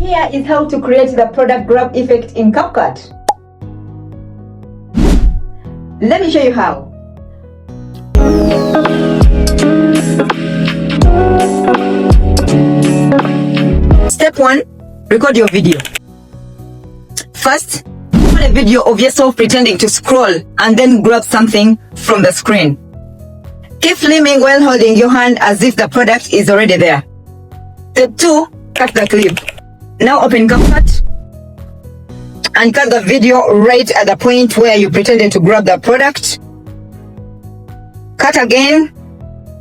Here is how to create the product grab effect in Capcut. Let me show you how. Step 1. Record your video. First, record a video of yourself pretending to scroll and then grab something from the screen. Keep filming while holding your hand as if the product is already there. Step 2. Cut the clip. Now open Capcut and cut the video right at the point where you pretended to grab the product. Cut again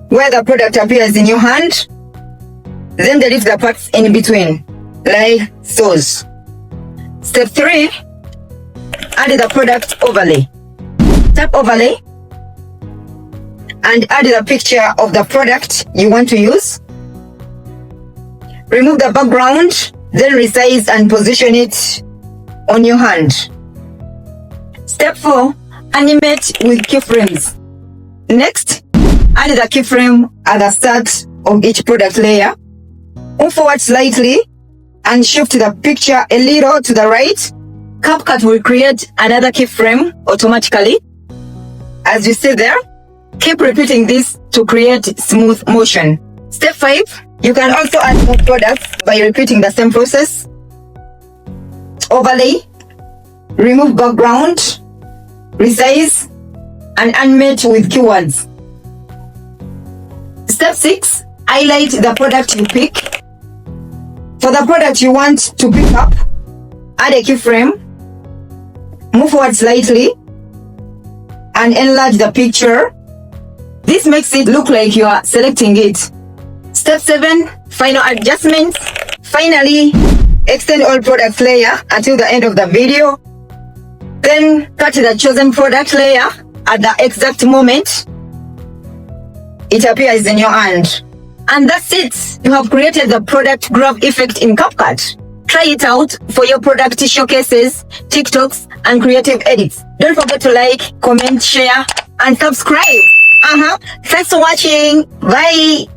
where the product appears in your hand. Then delete the parts in between, like so. Step 3. Add the product overlay. Tap overlay and add the picture of the product you want to use. Remove the background, then resize and position it on your hand. Step 4. Animate with keyframes. Next, add the keyframe at the start of each product layer. Move forward slightly and shift the picture a little to the right. Capcut will create another keyframe automatically. As you see there, keep repeating this to create smooth motion. Step 5. You can also add more products by repeating the same process. Overlay, remove background, resize, and animate with keywords. Step 6. Highlight the product you pick. For the product you want to pick up, add a keyframe, move forward slightly, and enlarge the picture. This makes it look like you are selecting it. Step 7. Final adjustments. Finally, extend all product layer until the end of the video. Then cut the chosen product layer at the exact moment it appears in your hand. And that's it. You have created the product grab effect in Capcut. Try it out for your product showcases, TikToks, and creative edits. Don't forget to like, comment, share, and subscribe. Thanks for watching. Bye.